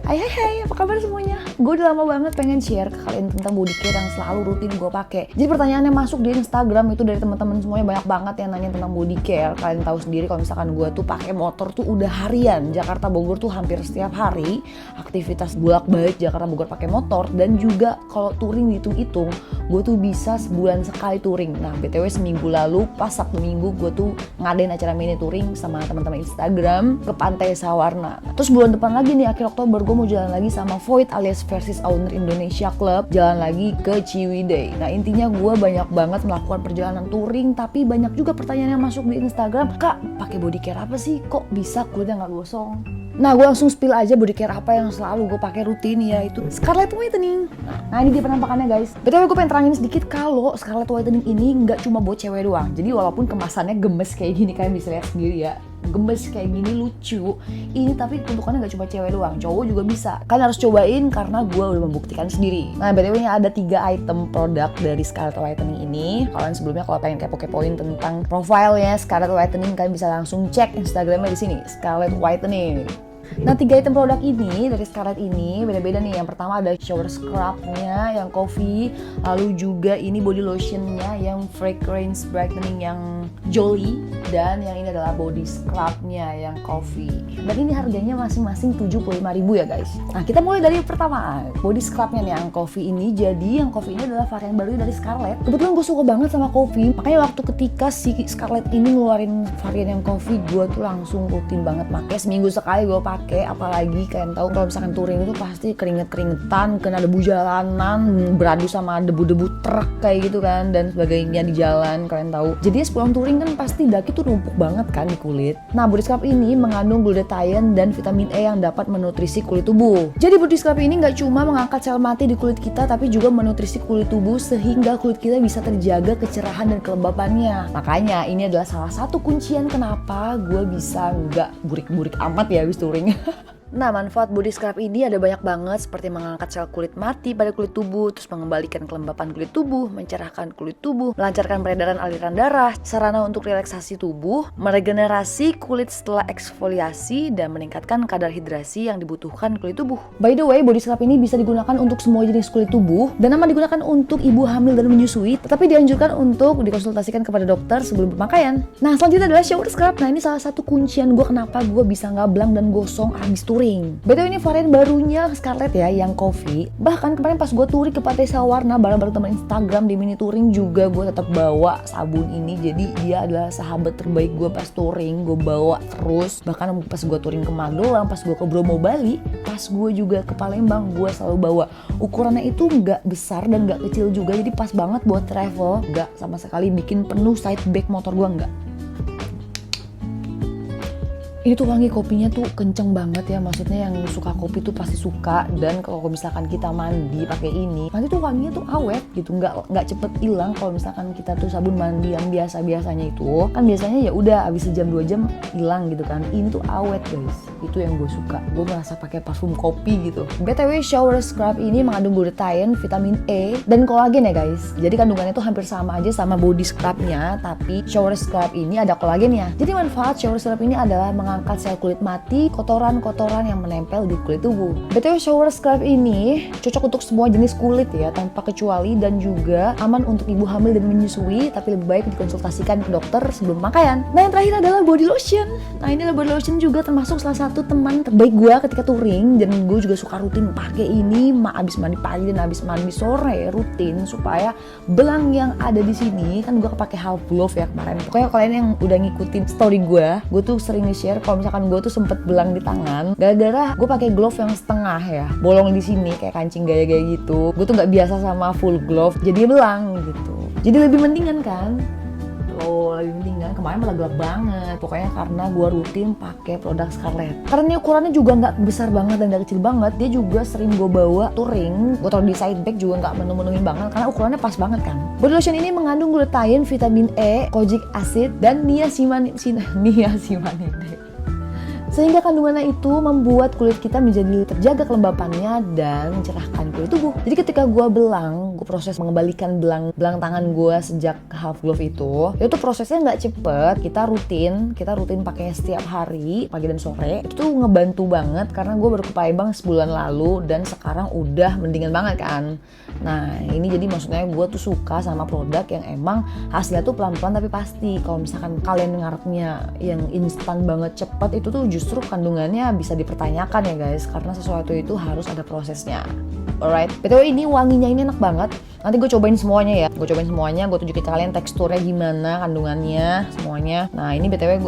Hai, apa kabar semuanya? Gue udah lama banget pengen share ke kalian tentang body care yang selalu rutin gue pakai. Jadi pertanyaannya masuk di Instagram itu dari teman-teman semuanya banyak banget yang nanya tentang body care. Kalian tahu sendiri kalau misalkan gue tuh pakai motor tuh udah harian. Jakarta Bogor tuh hampir setiap hari aktivitas bolak-balik Jakarta Bogor pakai motor, dan juga kalau touring dihitung-hitung gue tuh bisa sebulan sekali touring. Nah, BTW seminggu lalu pas Sabtu Minggu gue tuh ngadain acara mini touring sama teman-teman Instagram ke Pantai Sawarna. Terus bulan depan lagi nih akhir Oktober gue mau jalan lagi sama Void alias Versus Owner Indonesia Club, jalan lagi ke Ciwidey. Nah, intinya gue banyak banget melakukan perjalanan touring, tapi banyak juga pertanyaan yang masuk di Instagram, Kak, pakai body care apa sih? Kok bisa kulitnya nggak gosong? Nah, gue langsung spill aja body care apa yang selalu gue pakai rutin, yaitu Scarlett Whitening. Nah, ini dia penampakannya guys. BTW gue pengen terangin sedikit kalau Scarlett Whitening ini nggak cuma buat cewek doang. Jadi walaupun kemasannya gemes kayak gini, kalian bisa lihat sendiri ya, gemes kayak gini, lucu ini, tapi untukannya nggak cuma cewek doang, cowok juga bisa. Kalian harus cobain karena gue udah membuktikan sendiri. Nah, BTW nya ada 3 item produk dari Scarlett Whitening ini. Kalian sebelumnya kalau pengen kepo-kepoin tentang profilnya Scarlett Whitening, kalian bisa langsung cek Instagramnya di sini, Scarlett Whitening. Nah, 3 item produk ini dari Scarlett ini beda-beda nih. Yang pertama ada shower scrub-nya yang coffee, lalu juga ini body lotion-nya yang fragrance brightening yang jolly, dan yang ini adalah body scrub-nya yang coffee. Dan ini harganya masing-masing 75.000 ya guys. Nah, kita mulai dari pertama, body scrub-nya nih yang coffee ini. Jadi yang coffee ini adalah varian baru dari Scarlett. Kebetulan gue suka banget sama coffee, makanya waktu ketika si Scarlett ini ngeluarin varian yang coffee, gue tuh langsung rutin banget pakai. Seminggu sekali gue pakai. Apalagi kalian tahu kalau misalkan touring itu pasti keringet-keringetan, kena debu jalanan, beradu sama debu-debu truk kayak gitu kan, dan sebagainya di jalan, kalian tahu. Jadi sepulang touring kan pasti daki tuh numpuk banget kan di kulit. Nah, body scrub ini mengandung glutathione dan vitamin E yang dapat menutrisi kulit tubuh. Jadi body scrub ini nggak cuma mengangkat sel mati di kulit kita, tapi juga menutrisi kulit tubuh sehingga kulit kita bisa terjaga kecerahan dan kelembapannya. Makanya ini adalah salah satu kuncian kenapa gue bisa nggak burik-burik amat ya habis touring. Nah, manfaat body scrub ini ada banyak banget, seperti mengangkat sel kulit mati pada kulit tubuh, terus mengembalikan kelembapan kulit tubuh, mencerahkan kulit tubuh, melancarkan peredaran aliran darah, sarana untuk relaksasi tubuh, meregenerasi kulit setelah eksfoliasi, dan meningkatkan kadar hidrasi yang dibutuhkan kulit tubuh. By the way, body scrub ini bisa digunakan untuk semua jenis kulit tubuh dan aman digunakan untuk ibu hamil dan menyusui, tetapi dianjurkan untuk dikonsultasikan kepada dokter sebelum berpakaian. Nah, selanjutnya adalah shower scrub. Nah, ini salah satu kuncian gue kenapa gue bisa ngablang dan gosong abis touring. BTW ini varian barunya Scarlett ya, yang coffee. Bahkan kemarin pas gue touring ke Pantai Sawarna bareng-bareng teman Instagram di mini touring juga, gue tetap bawa sabun ini. Jadi dia adalah sahabat terbaik gue pas touring, gue bawa terus. Bahkan pas gue touring ke Magelang, pas gue ke Bromo Bali, pas gue juga ke Palembang, gue selalu bawa. Ukurannya itu nggak besar dan nggak kecil juga, jadi pas banget buat travel. Nggak sama sekali bikin penuh side bag motor gue, nggak. Ini tuh wangi kopinya tuh kenceng banget ya, maksudnya yang suka kopi tuh pasti suka. Dan kalau misalkan kita mandi pakai ini, nanti tuh wanginya tuh awet gitu, nggak cepet hilang. Kalau misalkan kita tuh sabun mandi yang biasanya itu kan biasanya ya udah abis sejam 2 jam hilang gitu kan. Ini tuh awet guys, itu yang gue suka. Gue merasa pakai parfum kopi gitu. BTW shower scrub ini mengandung glutathione, vitamin E, dan kolagen ya guys. Jadi kandungannya tuh hampir sama aja sama body scrubnya, tapi shower scrub ini ada kolagennya. Jadi manfaat shower scrub ini adalah mengangkat sel kulit mati, kotoran-kotoran yang menempel di kulit tubuh. BTW shower scrub ini cocok untuk semua jenis kulit ya, tanpa kecuali, dan juga aman untuk ibu hamil dan menyusui, tapi lebih baik dikonsultasikan ke dokter sebelum pakaian. Nah, yang terakhir adalah body lotion. Nah, ini adalah body lotion juga termasuk salah satu teman terbaik gue ketika touring, dan gue juga suka rutin pakai ini abis mandi pagi dan abis mandi sore rutin, supaya belang yang ada di sini kan gue pakai half glove ya kemarin. Pokoknya kalian yang udah ngikutin story gue tuh sering nge-share kalau misalkan gue tuh sempet belang di tangan gara-gara gue pakai glove yang setengah ya, bolong di sini kayak kancing gaya-gaya gitu. Gue tuh nggak biasa sama full glove, jadi belang gitu. Jadi lebih mendingan kan? Lebih mendingan. Kemarin malah gelap banget. Pokoknya karena gue rutin pakai produk Scarlett. Karena ukurannya juga nggak besar banget dan nggak kecil banget. Dia juga sering gue bawa touring. Gue taruh di side bag juga nggak menu-menuin banget karena ukurannya pas banget kan. Body lotion ini mengandung glutathione, vitamin E, kojic acid, dan niacinamide. Sehingga kandungannya itu membuat kulit kita menjadi terjaga kelembapannya dan mencerahkan kulit tubuh. Jadi ketika gue belang, gue proses mengembalikan belang tangan gue sejak half glove itu prosesnya nggak cepet. Kita rutin pakai setiap hari pagi dan sore. Itu tuh ngebantu banget karena gue baru ke Palembang sebulan lalu dan sekarang udah mendingan banget kan. Nah ini jadi maksudnya gue tuh suka sama produk yang emang hasilnya tuh pelan-pelan tapi pasti. Kalau misalkan kalian ngarepnya yang instan banget cepet, itu tuh justru kandungannya bisa dipertanyakan ya guys, karena sesuatu itu harus ada prosesnya. Alright, BTW ini wanginya ini enak banget. Nanti gue cobain semuanya ya. Gue tunjukin ke kalian teksturnya gimana, kandungannya, semuanya. Nah ini BTW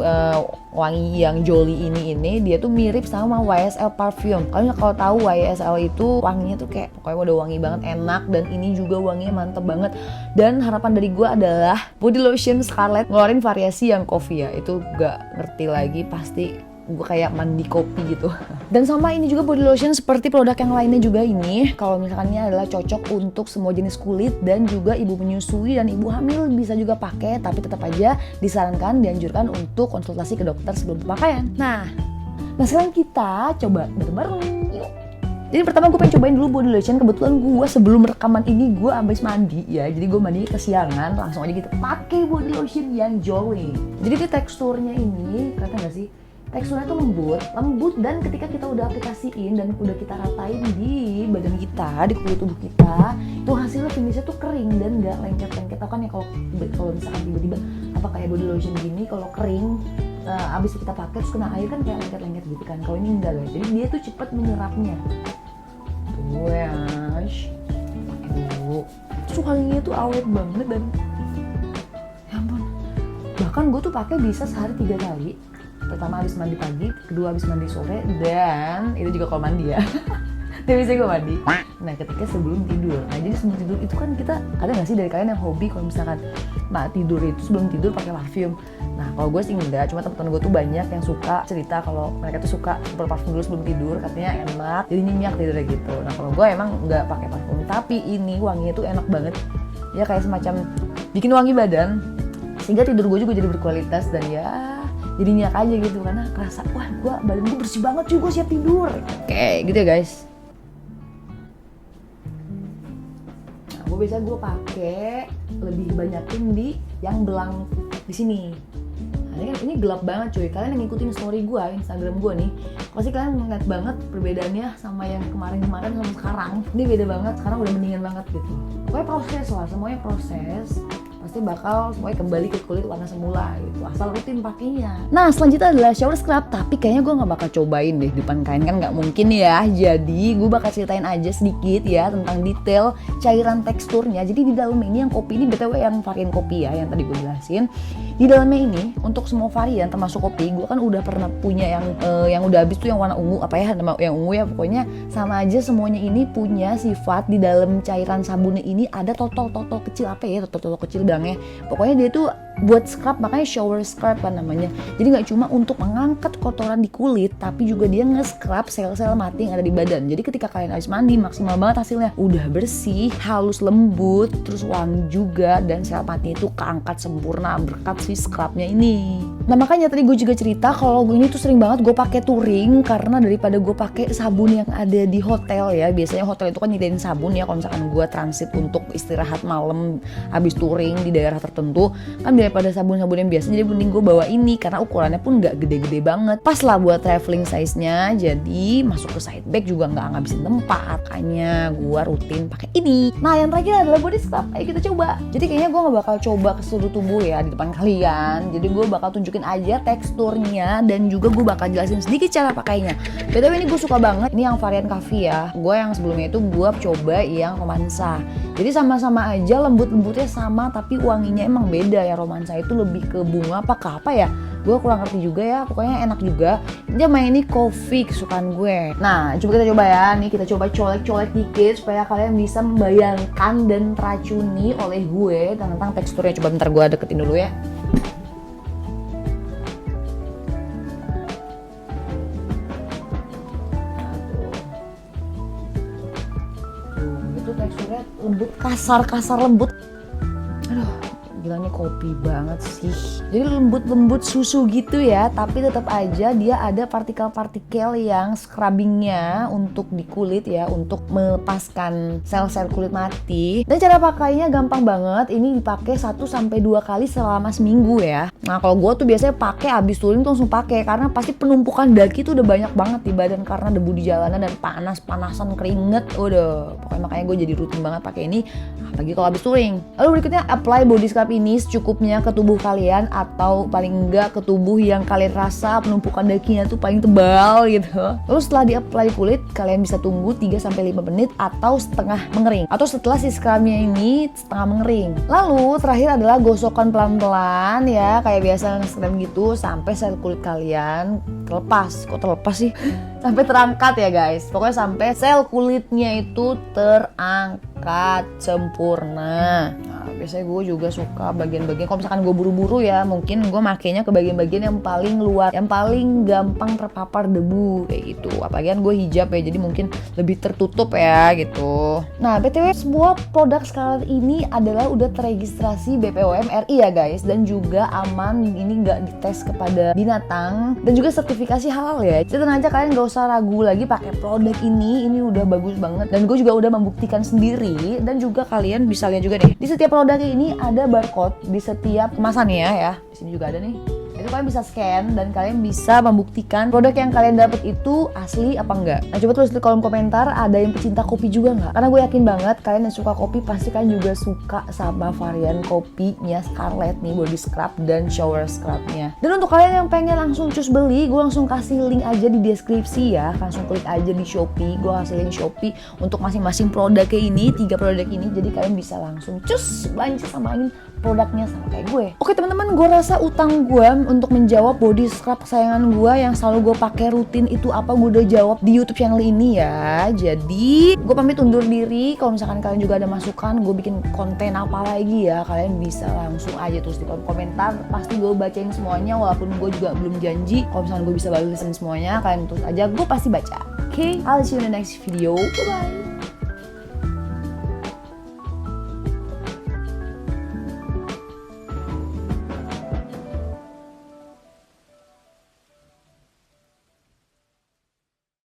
wangi yang Jolly ini dia tuh mirip sama YSL Parfum. Kalian kalau tahu YSL itu wanginya tuh kayak pokoknya udah wangi banget, enak. Dan ini juga wanginya mantep banget. Dan harapan dari gue adalah body lotion Scarlett ngeluarin variasi yang coffee ya. Itu gak ngerti lagi, pasti gue kayak mandi kopi gitu. Dan sama ini juga body lotion seperti produk yang lainnya juga ini, kalau misalkan ini adalah cocok untuk semua jenis kulit dan juga ibu menyusui dan ibu hamil bisa juga pakai, tapi tetap aja disarankan, dianjurkan untuk konsultasi ke dokter sebelum pemakaian. Nah sekarang kita coba bareng-bareng yuk. Jadi pertama gue pengen cobain dulu body lotion. Kebetulan gue sebelum rekaman ini gue abis mandi ya, jadi gue mandi kesiangan, langsung aja gitu pakai body lotion yang Jolly. Jadi teksturnya ini, kelihatan gak sih? Teksturnya tuh lembut dan ketika kita udah aplikasiin dan udah kita ratain di badan kita, di kulit tubuh kita, itu hasilnya finishnya tuh kering dan nggak lengket-lengket. Tau kan ya kalau misalkan tiba-tiba apa kayak body lotion gini kalau kering abis kita pakai terus kena air kan kayak lengket-lengket gitu kan. Kalau ini enggak guys, jadi dia tuh cepet menyerapnya. Tuh ya, pakai dulu. Terus wanginya tuh awet banget dan ya ampun. Bahkan gue tuh pakai bisa sehari 3 kali. Pertama habis mandi pagi, kedua habis mandi sore, dan itu juga kalau mandi ya. Tapi biasanya gue mandi. Nah ketika sebelum tidur. Nah jadi sebelum tidur itu kan kita, ada gak sih dari kalian yang hobi kalau misalkan tidur itu sebelum tidur pakai parfum. Nah kalau gue sih enggak, cuma teman-teman gue tuh banyak yang suka cerita kalau mereka tuh suka berparfum dulu sebelum tidur, katanya enak, jadi nyenyak tidurnya gitu. Nah kalau gue emang enggak pakai parfum, tapi ini wanginya tuh enak banget. Ya kayak semacam bikin wangi badan, sehingga tidur gue juga jadi berkualitas dan ya jadi nyenyak aja gitu, karena kerasa wah badan gue bersih banget cuy, gue siap tidur. Oke gitu ya guys. Nah gue pakai lebih banyakin di yang belang di sini. Nah ini gelap banget cuy, kalian yang ngikutin story gue, Instagram gue nih, pasti kalian ngeliat banget perbedaannya sama yang kemarin sama sekarang. Ini beda banget, sekarang udah mendingan banget gitu. Pokoknya proses lah, semuanya proses. Pasti bakal semuanya kembali ke kulit warna semula gitu, asal rutin pakainya. Nah selanjutnya adalah shower scrub, tapi kayaknya gue gak bakal cobain deh di depan kalian, kan gak mungkin ya. Jadi gue bakal ceritain aja sedikit ya tentang detail cairan teksturnya. Jadi di dalamnya ini yang kopi ini BTW yang varian kopi ya, yang tadi gue jelasin. Di dalamnya ini untuk semua varian termasuk kopi, gue kan udah pernah punya yang udah habis tuh yang warna ungu, apa ya nama yang ungu ya, pokoknya sama aja semuanya ini punya sifat di dalam cairan sabunnya ini ada totol kecil, apa ya totol kecil bilangnya. Pokoknya dia tuh buat scrub, makanya shower scrub kan namanya. Jadi nggak cuma untuk mengangkat kotoran di kulit, tapi juga dia nge-scrub sel-sel mati yang ada di badan. Jadi ketika kalian habis mandi maksimal banget hasilnya, udah bersih, halus, lembut, terus wangi juga, dan sel mati itu keangkat sempurna berkat si scrubnya ini. Nah makanya tadi gue juga cerita kalau gue ini tuh sering banget gue pakai touring, karena daripada gue pakai sabun yang ada di hotel ya. Biasanya hotel itu kan nyediain sabun ya kalau misalkan gue transit untuk istirahat malam habis touring di daerah tertentu, kan daripada sabun-sabun yang biasa, jadi mending gue bawa ini karena ukurannya pun nggak gede-gede banget, pas lah buat traveling size-nya. Jadi masuk ke side bag juga nggak ngabisin tempat, makanya gue rutin pakai ini. Nah yang terakhir adalah body scrub. Ayo kita coba. Jadi kayaknya gue nggak bakal coba ke seluruh tubuh ya di depan kalian, jadi gue bakal tunjukin aja teksturnya dan juga gue bakal jelasin sedikit cara pakainya. BTW ini gue suka banget, ini yang varian coffee ya. Gue yang sebelumnya itu gue coba yang romansa. Jadi sama-sama aja, lembut-lembutnya sama, tapi wanginya emang beda ya. Romansa itu lebih ke bunga apa ya, gue kurang ngerti juga ya, pokoknya enak juga. Dia main ini coffee kesukaan gue. Nah coba kita coba ya, nih kita coba colek-colek dikit supaya kalian bisa membayangkan dan teracuni oleh gue tentang teksturnya. Coba bentar gue deketin dulu ya. Itu teksturnya lembut, kasar lembut. Aduh, Gila nih kopi banget sih. Jadi lembut-lembut susu gitu ya, tapi tetap aja dia ada partikel-partikel yang scrubbingnya untuk di kulit ya, untuk melepaskan sel-sel kulit mati. Dan cara pakainya gampang banget. Ini dipakai 1-2 kali selama seminggu ya. Nah kalau gue tuh biasanya pakai abis touring tuh langsung pakai, karena pasti penumpukan daki tuh udah banyak banget di badan karena debu di jalanan dan panas-panasan keringet. Udah, pokoknya makanya gue jadi rutin banget pakai ini, apalagi kalau abis touring. Lalu berikutnya apply body scrub ini secukupnya ke tubuh kalian, atau paling enggak ke tubuh yang kalian rasa penumpukan dakinya tuh paling tebal gitu. Lalu setelah di-apply kulit, kalian bisa tunggu 3-5 menit atau setengah mengering, atau setelah si scrubnya ini setengah mengering. Lalu terakhir adalah gosokkan pelan-pelan ya, kayak biasa nge-scrub gitu sampai sel kulit kalian terlepas. Kok terlepas sih? Sampai terangkat ya guys. Pokoknya sampai sel kulitnya itu terangkat sempurna. Nah biasanya gue juga suka bagian-bagian, kalau misalkan gue buru-buru ya, mungkin gue makainya ke bagian-bagian yang paling luar, yang paling gampang terpapar debu kayak gitu. Apalagi kan gue hijab ya, jadi mungkin lebih tertutup ya gitu. Nah BTW, semua produk Scarlett ini adalah udah terregistrasi BPOM RI ya guys, dan juga aman, ini nggak dites kepada binatang, dan juga sertifikasi halal ya. Jadi tenang aja, kalian gak usah ragu lagi pakai produk ini udah bagus banget, dan gue juga udah membuktikan sendiri. Dan juga kalian bisa lihat juga nih, di setiap produk ini ada barcode di setiap kemasannya ya. Di sini juga ada nih. Itu kalian bisa scan dan kalian bisa membuktikan produk yang kalian dapat itu asli apa enggak. Nah coba tulis di kolom komentar, ada yang pecinta kopi juga nggak? Karena gue yakin banget kalian yang suka kopi pasti kalian juga suka sama varian kopinya Scarlett nih, body scrub dan shower scrubnya. Dan untuk kalian yang pengen langsung cus beli, gue langsung kasih link aja di deskripsi ya. Langsung klik aja di Shopee, gue kasih link Shopee untuk masing-masing produknya ini, 3 produk ini. Jadi kalian bisa langsung cus belanja samain produknya sama kayak gue. Oke teman-teman, gue rasa utang gue untuk menjawab body scrub kesayangan gue yang selalu gue pakai rutin itu apa, gue udah jawab di YouTube channel ini ya. Jadi gue pamit undur diri. Kalau misalkan kalian juga ada masukan gue bikin konten apa lagi ya, kalian bisa langsung aja tulis di kolom komentar. Pasti gue bacain semuanya, walaupun gue juga belum janji kalau misalkan gue bisa balesin semuanya. Kalian tulis aja, gue pasti baca. Oke, I'll see you in the next video. Bye bye.